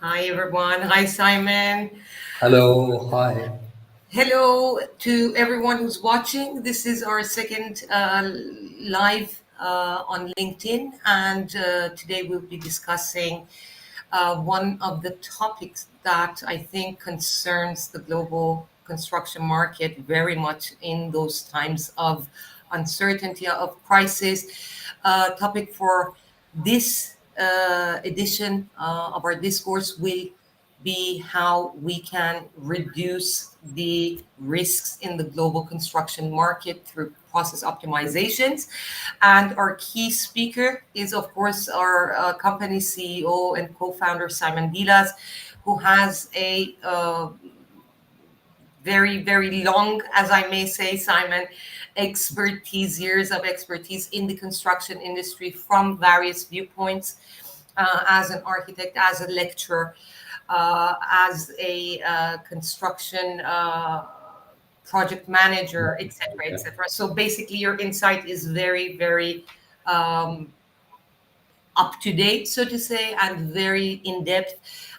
Hi, everyone. Hi, Simon. Hello, hi. Hello to everyone who's watching. This is our second live on LinkedIn, and today we'll be discussing one of the topics that I think concerns the global construction market very much in those times of uncertainty, of crisis. Topic for this edition of our discourse will be how we can reduce the risks in the global construction market through process optimizations. And our key speaker is, of course, our company CEO and co founder, Simon Dilas, who has a very, very long, as I may say, Simon, expertise, years of expertise in the construction industry from various viewpoints, as an architect, as a lecturer, as a construction project manager, etc., Yeah. etc. So basically, your insight is very, very um, up to date, so to say, and very in depth.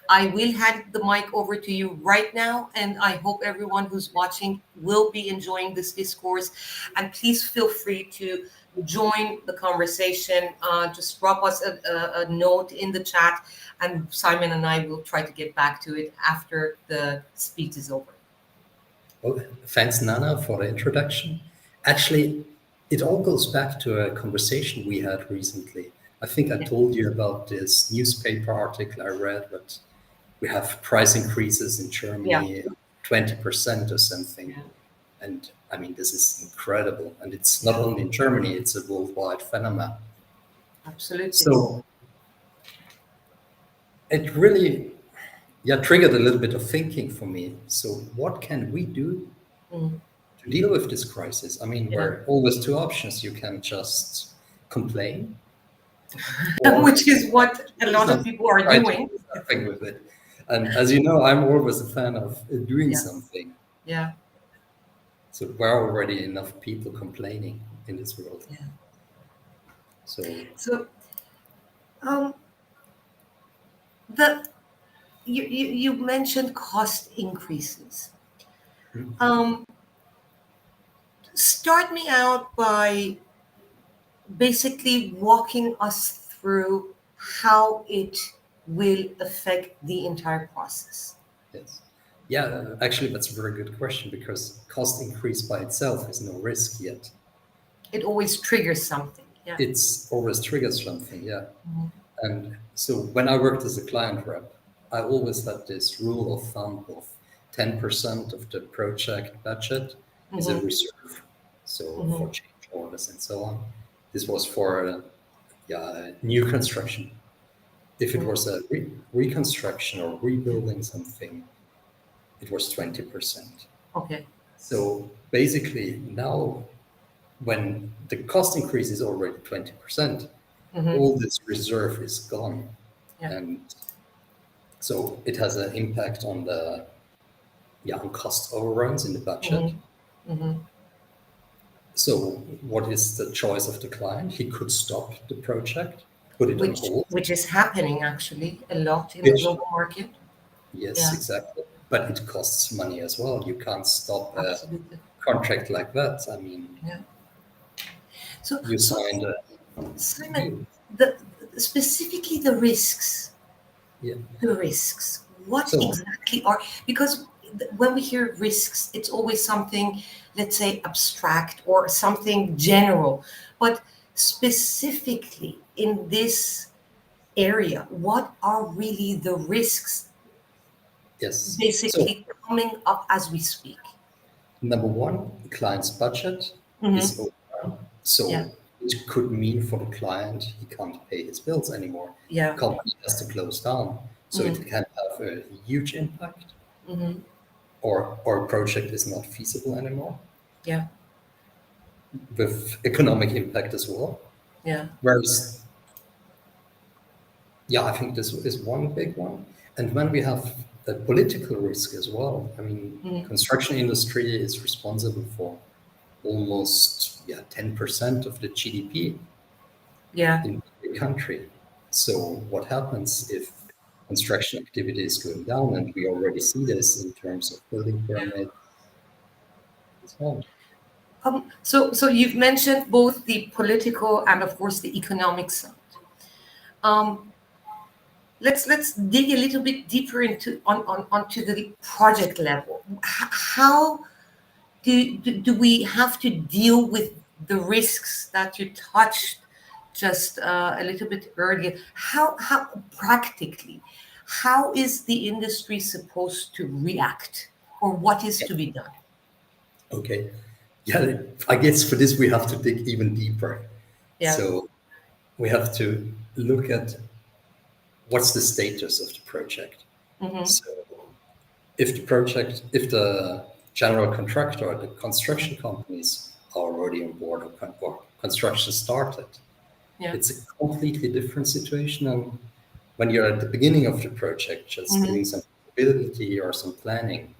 I will hand the mic over to you right now, and I hope everyone who's watching will be enjoying this discourse. And please feel free to join the conversation. Just drop us a note in the chat, and Simon and I will try to get back to it after the speech is over. Well, thanks, Nana, for the introduction. Actually, it all goes back to a conversation we had recently. I think I Yeah, told you about this newspaper article I read, but we have price increases in yeah, Germany, 20% or something. yeah, And I mean, this is incredible. And it's not yeah, only in Germany, it's a worldwide phenomenon. absolutely. So it really, yeah, triggered a little bit of thinking for me. So what can we do Mm, to deal with this crisis? I mean, yeah, there are always two options. You can just complain or which is what a do lot of something, people are try to doing. do something with it. And as you know, I'm always a fan of doing Yeah, something. yeah, So there are already enough people complaining in this world. yeah. So So, um, the you mentioned cost increases. mm, Um, Start me out by basically walking us through how it will affect the entire process. yes. Yeah, actually, that's a very good question because cost increase by itself is no risk yet. It always triggers something. Yeah. It's always triggers something, yeah. Mhm. And so when I worked as a client rep, I always had this rule of thumb of 10% of the project budget is a Mhm. reserve. So Mhm. for change orders and so on. This was for yeah, new construction. If it Mhm. was a reconstruction or rebuilding something, it was 20%. Okay. So basically now when the cost increase is already 20%, Mhm. all this reserve is gone. Yeah. And so it has an impact on the on cost overruns in the budget. Mhm. Mhm. So what is the choice of the client? He could stop the project, put it on hold, Which is happening actually a lot in the which global market. yes, Yeah. exactly. But it costs money as well. You can't stop a Absolutely. contract like that. I mean, Yeah. So, you so signed a Simon, deal. the specifically Yeah. the risks. What So exactly are, because when we hear risks, it's always something, let's say, abstract or something general. But specifically in this area, what are really the risks yes. So basically coming up as we speak? number one, the client's budget Hmm. is over. Yeah, So it could mean for the client he can't pay his bills anymore. yeah. Company has to close down. So Hmm. it can have a huge impact, Hmm. or a project is not feasible anymore, Yeah, with economic impact as well. yeah. Whereas, yeah, I think this is one big one. And when we have the political risk as well, I mean, Hmm. construction industry is responsible for almost 10% of the GDP Yeah. in the country. So what happens if construction activity is going down, and we already see this in terms of building permit. So, So you've mentioned both the political and, of course, the economic side. Um, let's dig a little bit deeper onto the project level. How do we have to deal with the risks that you touched just a little bit earlier? How practically, how is the industry supposed to react, or what is to be done? okay. Yeah, I guess for this we have to dig even deeper. Yeah. So we have to look at what's the status of the project. Mm-hmm. So if the general contractor or the construction companies are already on board or construction started, Yeah. it's a completely different situation than when you're at the beginning of the project, just Mm-hmm. doing some feasibility or some planning.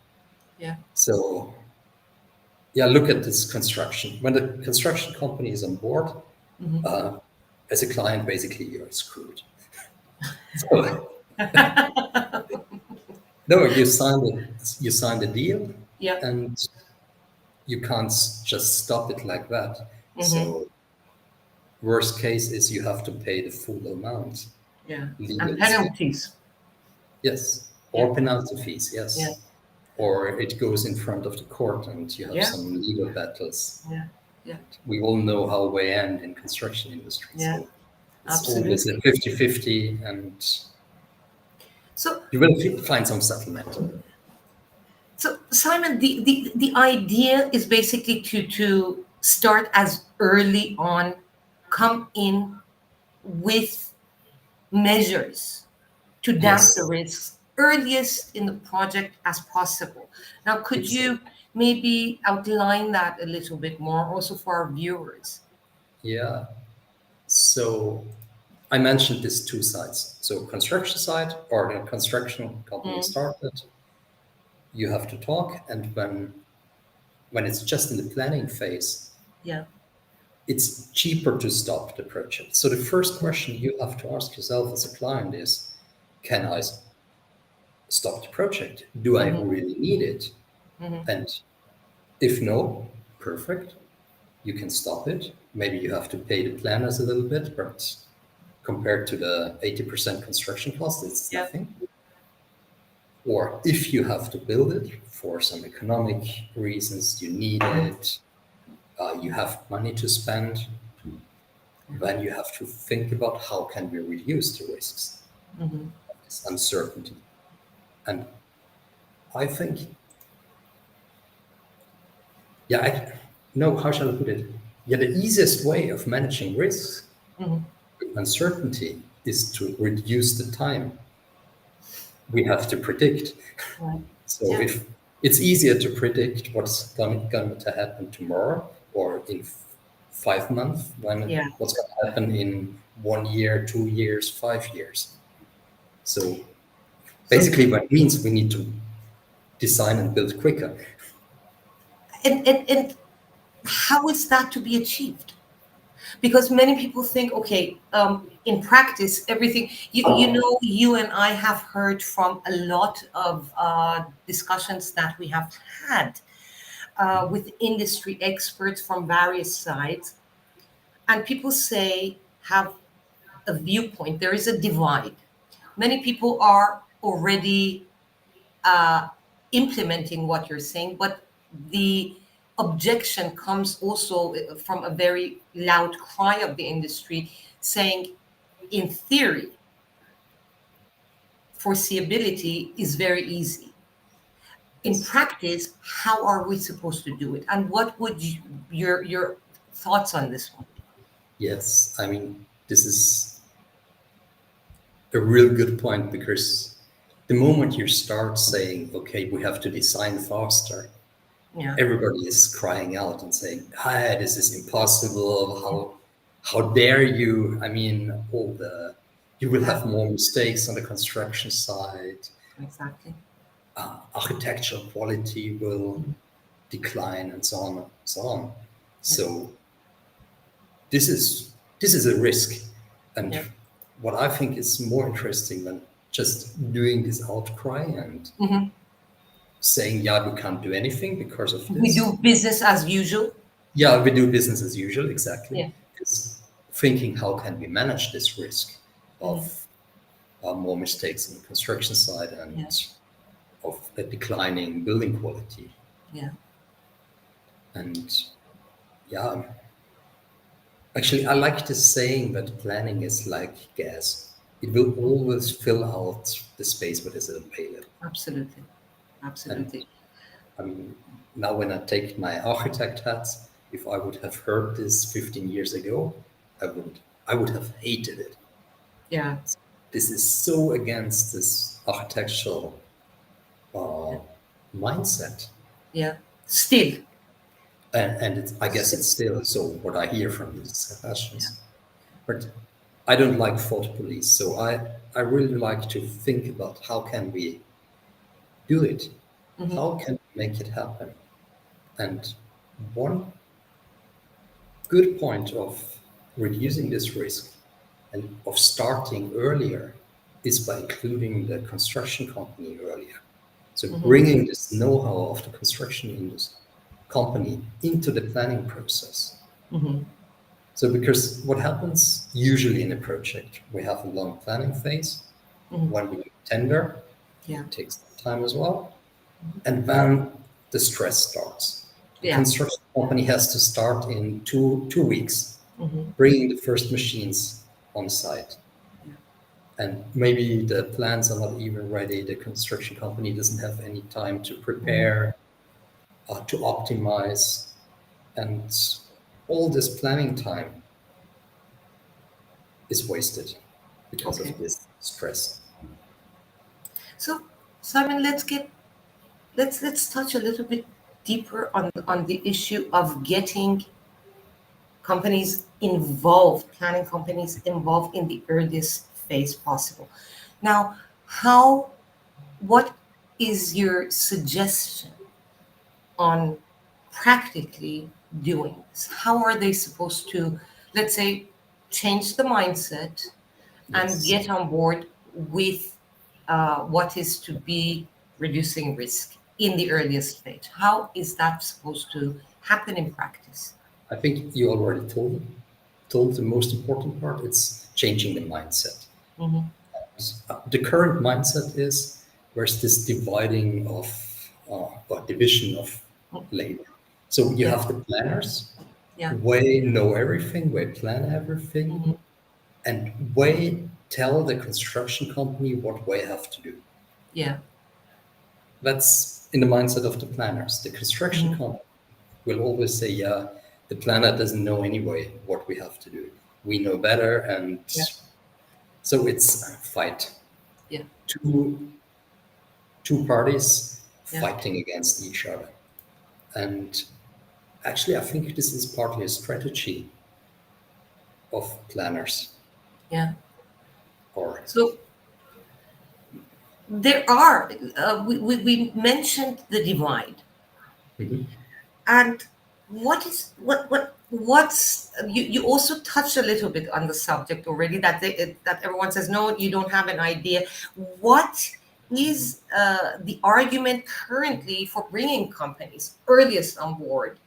Yeah. So yeah, look at this construction. When the construction company is on board, Mm-hmm. as a client, basically you're screwed. So, no, you signed a deal, Yeah. and you can't just stop it like that. Mm-hmm. So worst case is you have to pay the full amount Yeah. And legally speaking. penalties. Yes, Yeah. or penalty fees, Yeah. yes, or it goes in front of the court and you have Yeah. some legal battles. Yeah. Yeah. We all know how they end in construction industry, Yeah. so it's always a Absolutely. 50-50, and So you will find some settlement. So, Simon, the idea is basically to start as early on, come in with measures to damp the Yes, risks earliest in the project as possible. Now, could exactly. you maybe outline that a little bit more also for our viewers? Yeah. So I mentioned these two sides. So construction side or the construction company Mm, started, you have to talk, and when it's just in the planning phase, yeah. it's cheaper to stop the project. So the first question you have to ask yourself as a client is, can I stop the project? Do I Hmm. really need it? Hmm. And if no, perfect. You can stop it. Maybe you have to pay the planners a little bit, but compared to the 80% construction cost, it's Yeah. nothing. Or if you have to build it for some economic reasons, you need it, you have money to spend, then you have to think about how can we reduce the risks, Hmm. this uncertainty. And I think, yeah, no, how shall I put it? Yeah, the easiest way of managing risks, Hmm. uncertainty, is to reduce the time we have to predict. Right. So Yeah. if it's easier to predict what's going to happen tomorrow or in 5 months than Yeah. what's going to happen in 1 year, 2 years, 5 years. So So, basically, what it means we need to design and build quicker. and how is that to be achieved? Because many people think, okay, in practice, everything, you and I have heard from a lot of discussions that we have had with industry experts from various sides, and people say, have a viewpoint, there is a divide. Many people are already uh, implementing what you're saying, but the objection comes also from a very loud cry of the industry saying, in theory, foreseeability is very easy. In Yes. practice, how are we supposed to do it? And what would your thoughts on this one? Yes. I mean, this is a real good point because the moment you start saying, okay, we have to design faster, Yeah, everybody is crying out and saying, "Hi, this is impossible. How dare you? I mean, you will yeah, have more mistakes on the construction side. exactly. Architectural quality will decline, and so on and so on." Yeah, So this is a risk, and yeah, what I think is more interesting than just doing this outcry and Mhm. saying, yeah, we can't do anything because of We this. do business as usual. Yeah, we do business as usual, exactly. Yeah. It's thinking how can we manage this risk of Mhm. more mistakes on the construction side Yeah. and of a declining building quality. Yeah. And yeah, actually, I like this saying that planning is like gas. It will always fill out the space that is available. Absolutely. And Absolutely. I mean, now when I take my architect hats, if I would have heard this 15 years ago, I would have hated it. Yeah. This is so against this architectural uh, mindset. Yeah. Still. And I guess Still. it's still so what I hear from these Yeah. discussions. But I don't like thought police, so I really like to think about how can we do it? Mhm. How can we make it happen? And one good point of reducing this risk and of starting earlier is by including the construction company earlier. So Mhm. bringing this know-how of the construction industry company into the planning process. Mhm. So because what happens usually in a project, we have a long planning phase. Mhm. When we do tender, Yeah. it takes time as well. And then the stress starts. The Yeah. construction company has to start in two weeks, Mhm. bringing the first machines on site. Yeah. And maybe the plans are not even ready. The construction company doesn't have any time to Mhm. prepare, to optimize, and all this planning time is wasted because Okay. of this stress. So, Simon, let's touch a little bit deeper on the issue of getting companies involved, planning companies involved in the earliest phase possible. Now, what is your suggestion on practically doing this? How are they supposed to, let's say, change the mindset and Yes. get on board with what is to be reducing risk in the earliest stage? How is that supposed to happen in practice? I think you already told the most important part. It's changing the mindset. Hmm. The current mindset is there's this dividing of or division of labor. So you Yeah, have the planners, yeah, they know everything, they plan everything, hmm, and they tell the construction company what they have to do. yeah, That's in the mindset of the planners. The construction hmm, company will always say, yeah, the planner doesn't know anyway what we have to do. We know better. And yeah, so it's a fight. yeah, Two, two parties yeah, fighting against each other. And actually, I think this is partly a strategy of planners yeah. or So there are, we mentioned the divide. Mhm. And what's you also touched a little bit on the subject already that everyone says no, you don't have an idea. What is the argument currently for bringing companies earliest on board?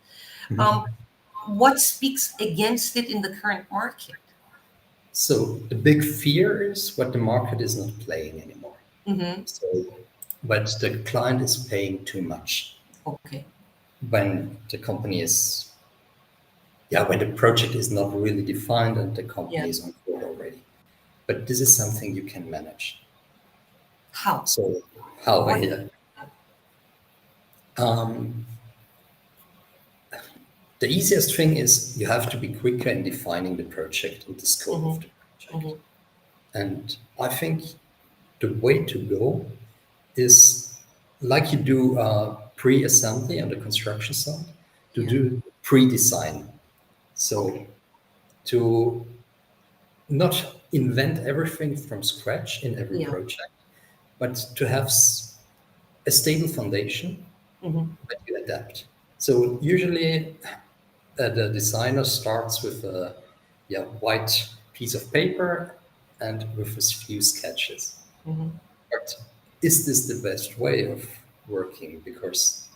Um, Mhm. what speaks against it in the current market? So the big fear is what the market is not playing anymore. Hmm. So, but the client is paying too much Okay. when the company is, yeah, when the project is not really defined and the Yeah. company is on board already. But this is something you can manage. How? So how What? here? Um, the easiest thing is you have to be quicker in defining the project and the scope Hmm. of the project. Hmm. And I think the way to go is like you do pre-assembly on the construction side, to Yeah. do pre-design. So to not invent everything from scratch in every Yeah. project, but to have a stable foundation Hmm. that you adapt. So usually the designer starts with a white piece of paper and with a few sketches. Mhm. But is this the best way of working? Because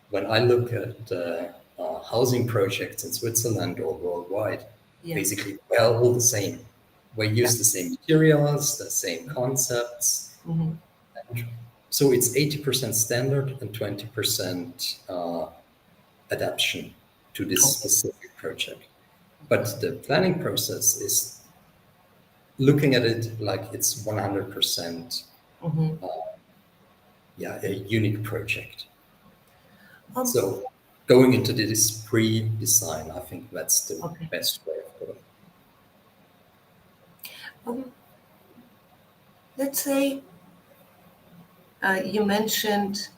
when I look at housing projects in Switzerland or worldwide, Yeah. basically we're all the same. We Yeah. use the same materials, the same concepts. Mhm. And so it's 80% standard and 20% adaptation to this Okay. specific project. But the planning process is looking at it like it's 100% Mhm. yeah, a unique project. Um, So going into this pre-design, I think that's the okay. best way of going. Um, let's say you mentioned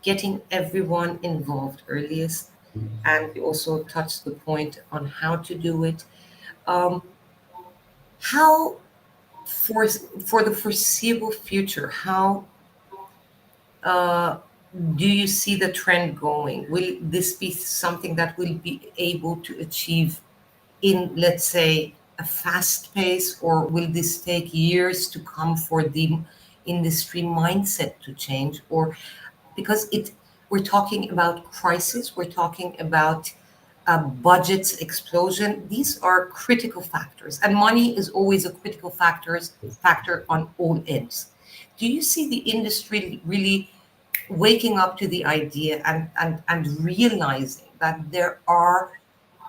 getting everyone involved earliest, and you also touched the point on how to do it. Um, how for the foreseeable future, how uh, do you see the trend going? Will this be something that will be able to achieve in, let's say, a fast pace, or will this take years to come for the industry mindset to change? Or because we're talking about crisis, we're talking about budgets explosion. These are critical factors, and money is always a critical factor on all ends. Do you see the industry really waking up to the idea and realizing that there are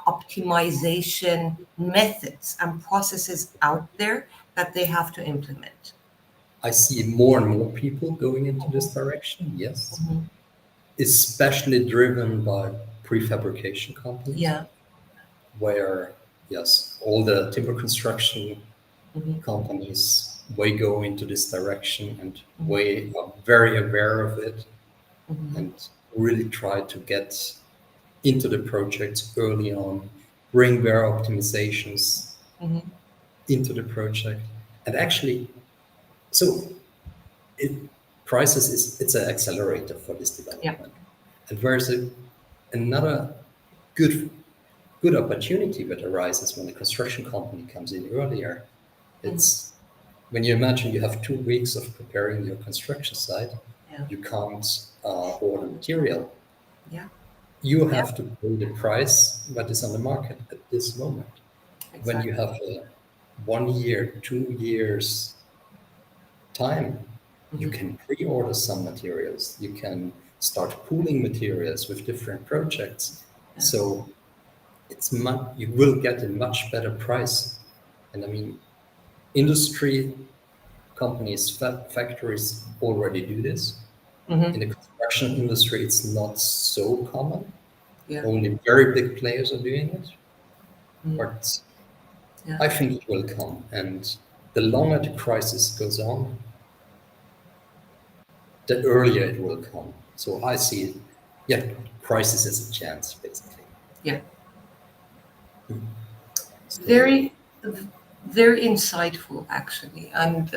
optimization methods and processes out there that they have to implement? I see more and more people going into this direction, yes, Mhm. especially driven by prefabrication companies, Yeah. where, yes, all the timber construction Hmm. companies way go into this direction and Hmm. way are very aware of it Hmm. and really try to get into the projects early on, bring their optimizations Hmm. into the project. And actually, so it, crisis is it's an accelerator for this Yeah. development. And there's another good good opportunity that arises when the construction company comes in earlier. Hmm. It's when you imagine you have 2 weeks of preparing your construction site, Yeah. you can't order material. Yeah. You Yeah. have to pay the price that is on the market at this moment. When you Exactly. have a 1 year, 2 years time, you Hmm. can pre-order some materials. You can start pooling materials with different projects. Yeah. So you will get a much better price. And I mean, industry companies, factories already do this. Hmm. In the construction industry, it's not so common. Yeah. Only very big players are doing it. Mm. But Yeah. I think it will come. And the longer the crisis goes on, the earlier it will come. So I see it, yeah, crisis as a chance, basically. Yeah. So, Very, very insightful, actually, and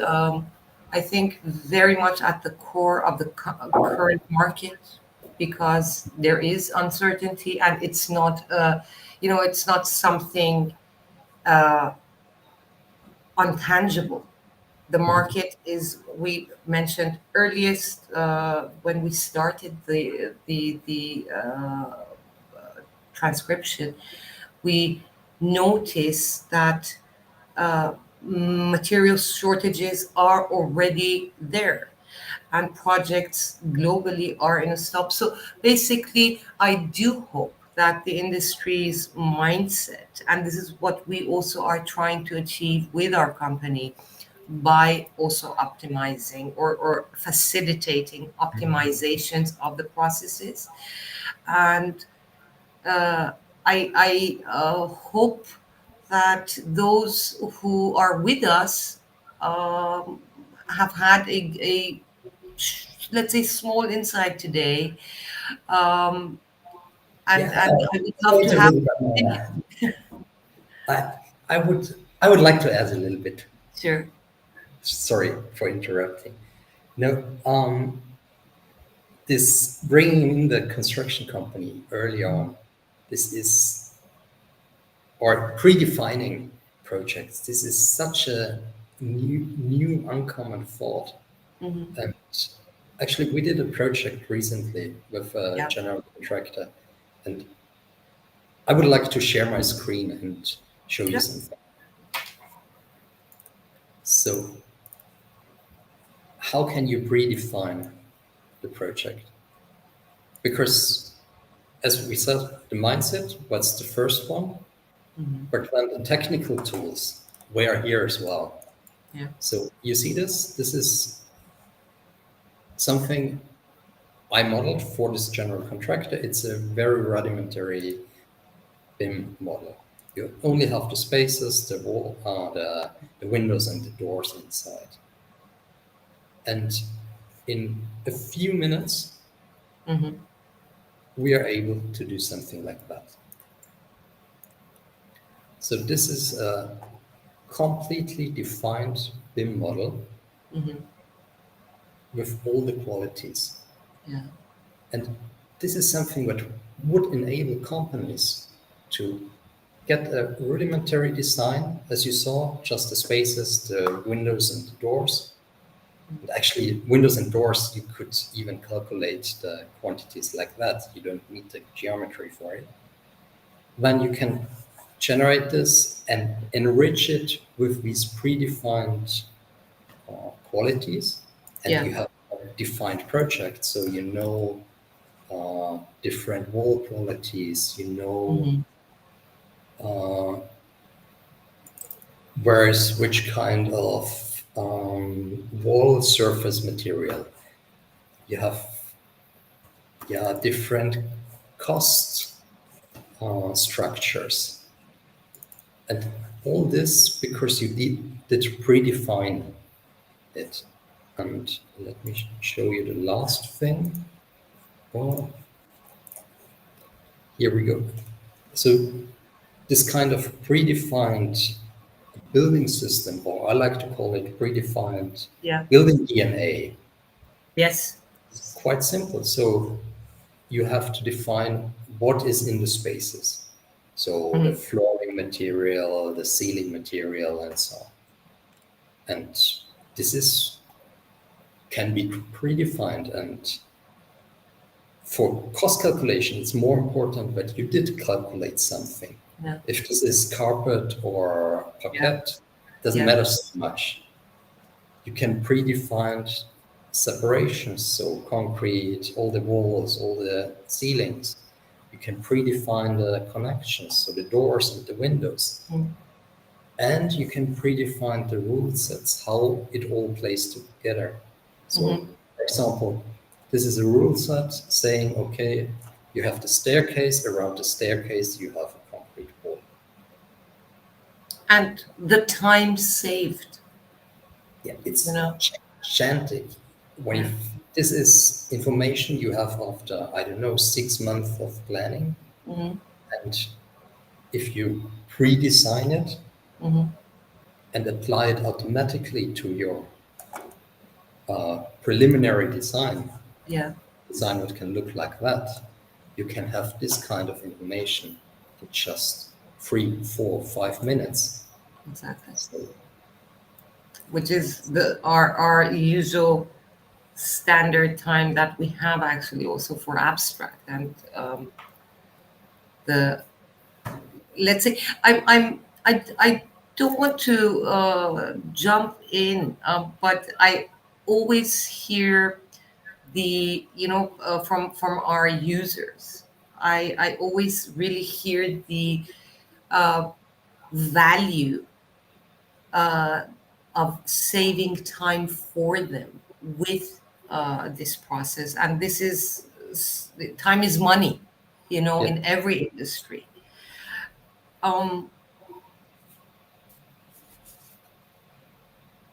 I think very much at the core of the current market, because there is uncertainty, and it's not, it's not something uh, untangible. The market is, we mentioned earliest when we started the transcription, we notice that material shortages are already there, and projects globally are in a stop. So basically, I do hope that the industry's mindset, and this is what we also are trying to achieve with our company, by also optimizing or facilitating optimizations of the processes. And uh, I hope that those who are with us um, have had let's say, small insight today, um, yeah, and I would love wait to a have little your bit. opinion. I, I would like to add a little bit. Sure. Sorry for interrupting. No, this bringing in the construction company early on, this is or predefining projects. This is such a new uncommon thought. Mm-hmm. And actually, we did a project recently with a Yeah. general contractor, and I would like to share my screen and show you Yeah. something. So, how can you predefine the project? Because, as we said, the mindset, what's the first one? Mm-hmm. But then the technical tools, we are here as well. Yeah. So, you see this? This is something I modeled for this general contractor. It's a very rudimentary BIM model. You only have the spaces, the wall, the windows and the doors inside. And in a few minutes, Mm-hmm. we are able to do something like that. So this is a completely defined BIM model Mm-hmm. with all the qualities. Yeah. And this is something that would enable companies to get a rudimentary design, as you saw, just the spaces, the windows and the doors. And actually, windows and doors, you could even calculate the quantities like that. You don't need the geometry for it. Then you can generate this and enrich it with these predefined qualities, and Yeah. you have a defined project, so you know different wall qualities, you know Mm-hmm. uh, whereas which kind of wall surface material. You have different cost structures, and all this because you did predefine it. And let me show you the last thing. Oh, here we go. So this kind of predefined building system, or I like to call it predefined Yeah. building DNA, Yes. is quite simple. So you have to define what is in the spaces. So the Mm-hmm. flooring material, the ceiling material, and so on. And this is can be predefined. And for cost calculation, it's more important that you did calculate something. Yeah. If this is carpet or Yeah. parquet, doesn't Yeah. matter so much. You can predefine separations, so concrete, all the walls, all the ceilings. You can predefine the connections, so the doors and the windows. Mm-hmm. And you can predefine the rule sets, how it all plays together. So, Mm-hmm. for example, this is a rule set saying, okay, you have the staircase, around the staircase, you have a concrete wall. And the time saved, Yeah, you it's know. gigantic. When Yeah. you, this is information you have after, I don't know, 6 months of planning. Mm-hmm. And if you pre-design it Mm-hmm. and apply it automatically to your preliminary Yeah. design that can look like that, you can have this kind of information in just 3, 4, 5 minutes. Exactly. So, Which is the our usual standard time that we have actually also for abstract and the let's say I don't want to jump in, but I always hear the from our users. I always really hear the uh, value uh, of saving time for them with this process, and this is time is money, yeah, in every industry. Um,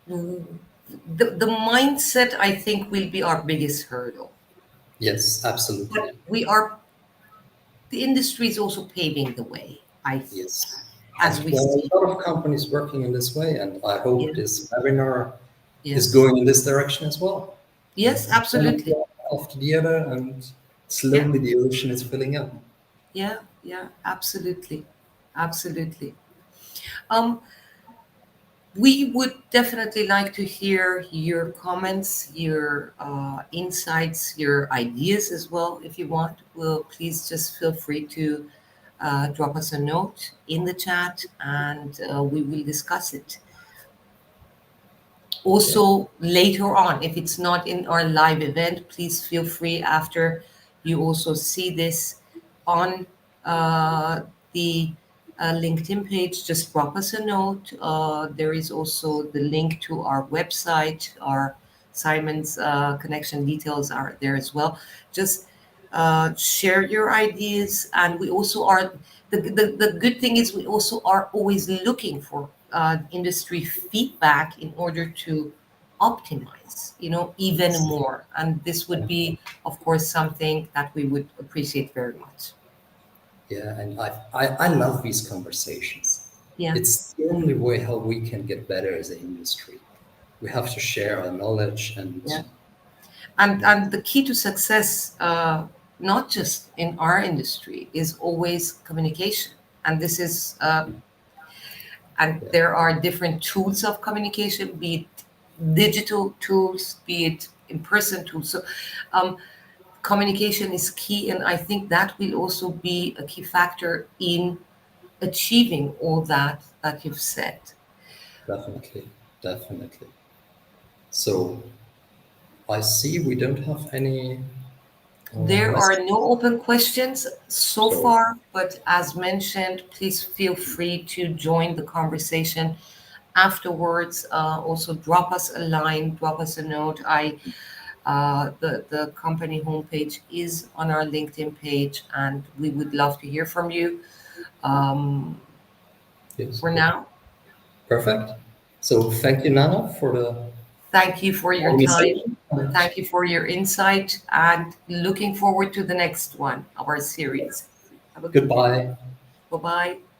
the mindset, I think, will be our biggest hurdle, yes, absolutely. but the industry is also paving the way, I think, Yes. as And we there are see. a lot of companies working in this way, and I hope Yes, this webinar is yes, going in this direction as well. yes, One absolutely. after the other, and Yeah, slowly the ocean is filling up. yeah, yeah, absolutely, absolutely. um We would definitely like to hear your comments, your insights, your ideas as well. If you want, well, please just feel free to drop us a note in the chat, and we will discuss it. Okay. Also, later on, if it's not in our live event, please feel free after you also see this on uh, the LinkedIn page, just drop us a note. There is also the link to our website. Our Simon's connection details are there as well. Just share your ideas, and we also are. The good thing is we also are always looking for industry feedback in order to optimize, even more. And this would be, of course, something that we would appreciate very much. Yeah, and I love these conversations. Yeah. It's the only way how we can get better as an industry. We have to share our knowledge and Yeah. And the key to success, not just in our industry, is always communication. And this is, and yeah, there are different tools of communication, be it digital tools, be it in-person tools. So, communication is key, and I think that will also be a key factor in achieving all that you've said. definitely, definitely. So I see we don't have any There are messages. no open questions so So far, but as mentioned, please feel free to join the conversation afterwards. Also, drop us a line, drop us a note. The company homepage is on our LinkedIn page, and we would love to hear from you. Um, yes, for now, perfect. So thank you, Nana, for the thank you for your time. organization. And Thank you for your insight, and looking forward to the next one of our series. Have a good day. goodbye. Bye bye.